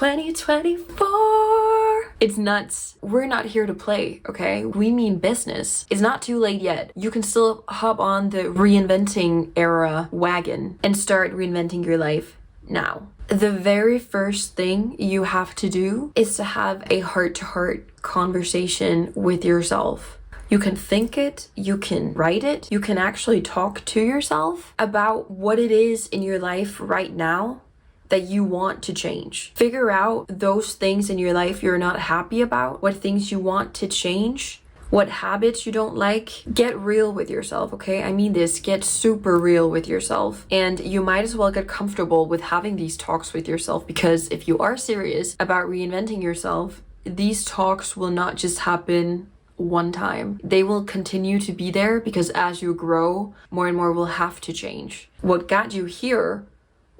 2024. It's nuts. We're not here to play, okay? We mean business. It's not too late yet. You can still hop on the reinventing era wagon and start reinventing your life now. The very first thing you have to do is to have a heart-to-heart conversation with yourself. You can think it, you can write it, you can actually talk to yourself about what it is in your life right now that you want to change. Figure out those things in your life you're not happy about, what things you want to change, what habits you don't like. Get real with yourself, okay? I mean this, get super real with yourself. And you might as well get comfortable with having these talks with yourself, because if you are serious about reinventing yourself, these talks will not just happen one time. They will continue to be there, because as you grow, more and more will have to change. What got you here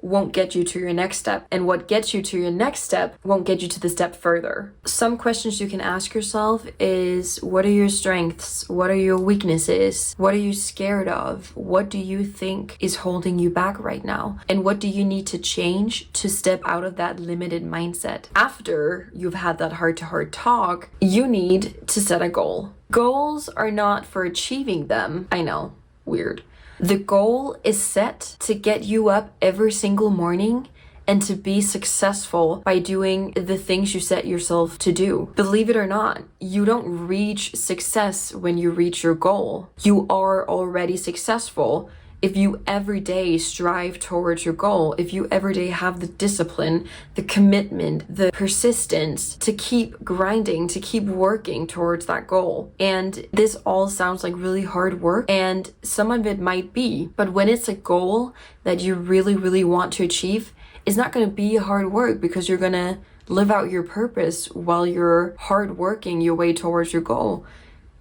won't get you to your next step, and what gets you to your next step won't get you to the step further. Some questions you can ask yourself is, what are your strengths? What are your weaknesses? What are you scared of? What do you think is holding you back right now? And what do you need to change to step out of that limited mindset? After you've had that heart-to-heart talk, you need to set a goal. Goals are not for achieving them. I know, weird. The goal is set to get you up every single morning and to be successful by doing the things you set yourself to do. Believe it or not, you don't reach success when you reach your goal. You are already successful if you every day strive towards your goal, if you every day have the discipline, the commitment, the persistence to keep grinding, to keep working towards that goal. And this all sounds like really hard work, and some of it might be, but when it's a goal that you really, really want to achieve, it's not going to be hard work, because you're going to live out your purpose while you're hard working your way towards your goal.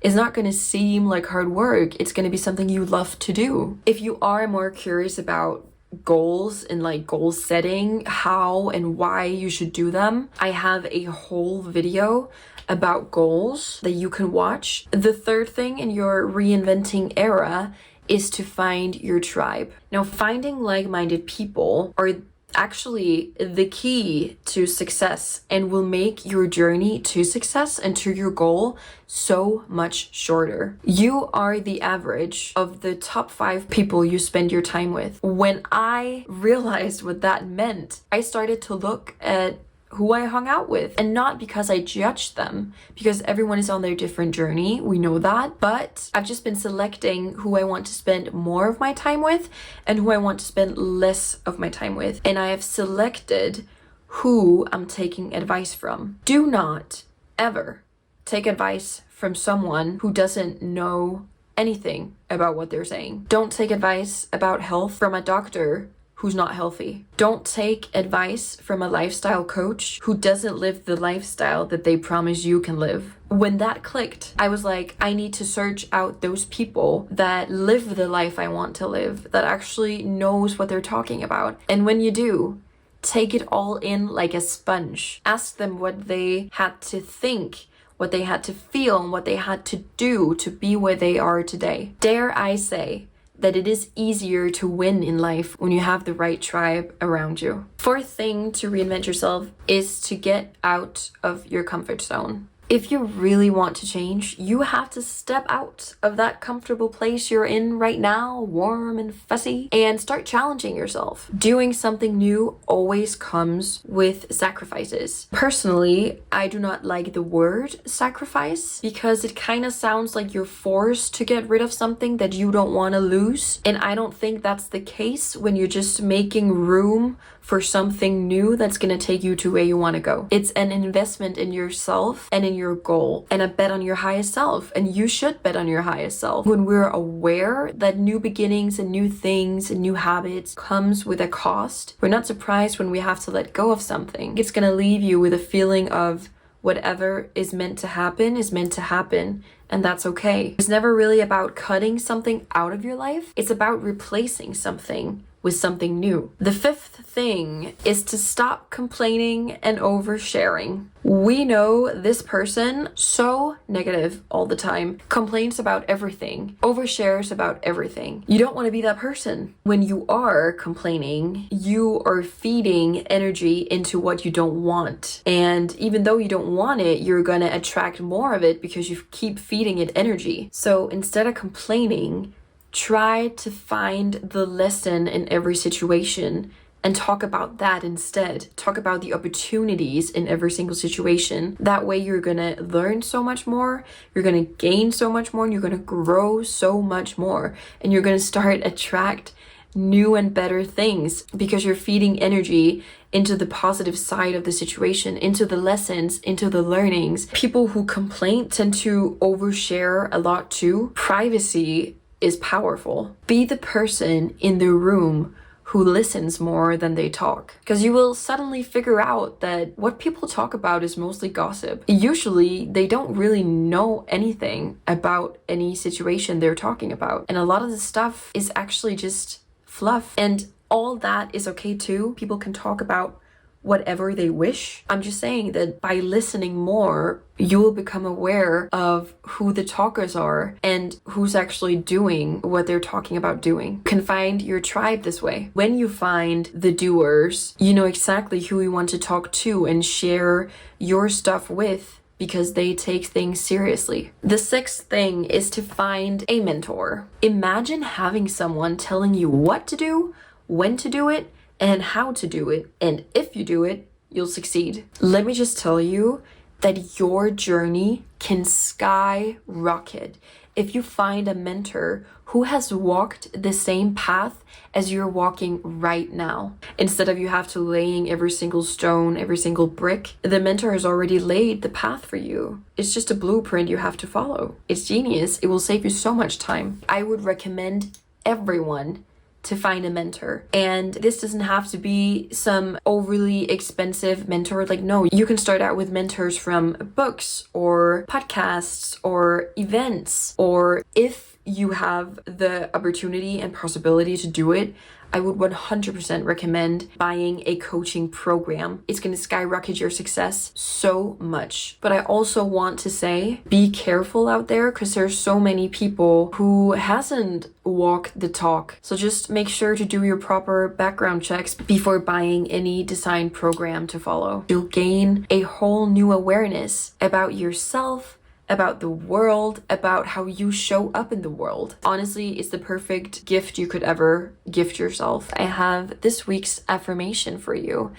It's not going to seem like hard work. It's going to be something you love to do. If you are more curious about goals and like goal setting, how and why you should do them, I have a whole video about goals that you can watch. The third thing in your reinventing era is to find your tribe. Now, finding like-minded people are actually the key to success, and will make your journey to success and to your goal so much shorter. You are the average of the top 5 people you spend your time with. When I realized what that meant, I started to look at who I hung out with, and not because I judged them, because everyone is on their different journey, we know that, but I've just been selecting who I want to spend more of my time with and who I want to spend less of my time with, and I have selected who I'm taking advice from. Do not ever take advice from someone who doesn't know anything about what they're saying. Don't take advice about health from a doctor who's not healthy. Don't take advice from a lifestyle coach who doesn't live the lifestyle that they promise you can live. When that clicked, I was like, I need to search out those people that live the life I want to live, that actually knows what they're talking about. And when you do, take it all in like a sponge. Ask them what they had to think, what they had to feel, and what they had to do to be where they are today. Dare I say that it is easier to win in life when you have the right tribe around you. Fourth thing to reinvent yourself is to get out of your comfort zone. If you really want to change, you have to step out of that comfortable place you're in right now, warm and fuzzy, and start challenging yourself. Doing something new always comes with sacrifices. Personally, I do not like the word sacrifice, because it kind of sounds like you're forced to get rid of something that you don't want to lose. And I don't think that's the case when you're just making room for something new that's gonna take you to where you want to go. It's an investment in yourself and in your goal, and a bet on your highest self, and you should bet on your highest self. When we're aware that new beginnings and new things and new habits comes with a cost, we're not surprised when we have to let go of something. It's gonna leave you with a feeling of whatever is meant to happen is meant to happen, and that's okay. It's never really about cutting something out of your life. It's about replacing something with something new. The fifth thing is to stop complaining and oversharing. We know this person so negative all the time, complains about everything, overshares about everything. You don't want to be that person. When you are complaining, you are feeding energy into what you don't want. And even though you don't want it, you're going to attract more of it because you keep feeding it energy. So instead of complaining, try to find the lesson in every situation and talk about that instead. Talk about the opportunities in every single situation. That way you're gonna learn so much more, you're gonna gain so much more, and you're gonna grow so much more. And you're gonna start attract new and better things because you're feeding energy into the positive side of the situation, into the lessons, into the learnings. People who complain tend to overshare a lot too. Privacy is powerful. Be the person in the room who listens more than they talk. Because you will suddenly figure out that what people talk about is mostly gossip. Usually, they don't really know anything about any situation they're talking about. And a lot of the stuff is actually just fluff. And all that is okay too. People can talk about whatever they wish. I'm just saying that by listening more, you will become aware of who the talkers are and who's actually doing what they're talking about doing. You can find your tribe this way. When you find the doers, you know exactly who you want to talk to and share your stuff with because they take things seriously. The sixth thing is to find a mentor. Imagine having someone telling you what to do, when to do it, and how to do it, and if you do it, you'll succeed. Let me just tell you that your journey can skyrocket if you find a mentor who has walked the same path as you're walking right now. Instead of you have to laying every single stone, every single brick, the mentor has already laid the path for you. It's just a blueprint you have to follow. It's genius. It will save you so much time. I would recommend everyone to find a mentor. And this doesn't have to be some overly expensive mentor. Like, no, you can start out with mentors from books or podcasts or events. Or if you have the opportunity and possibility to do it, I would 100% recommend buying a coaching program. It's going to skyrocket your success so much. But I also want to say, be careful out there because there's so many people who hasn't walked the talk. So just make sure to do your proper background checks before buying any design program to follow. You'll gain a whole new awareness about yourself, about the world, about how you show up in the world. Honestly, it's the perfect gift you could ever gift yourself. I have this week's affirmation for you,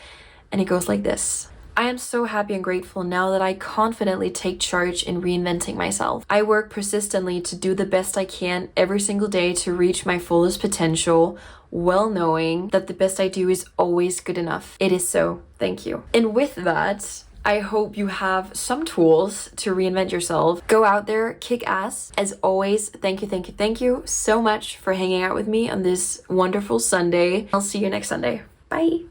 and it goes like this. I am so happy and grateful now that I confidently take charge in reinventing myself. I work persistently to do the best I can every single day to reach my fullest potential, well knowing that the best I do is always good enough. It is so. Thank you. And with that, I hope you have some tools to reinvent yourself. Go out there, kick ass. As always, thank you so much for hanging out with me on this wonderful Sunday. I'll see you next Sunday. Bye.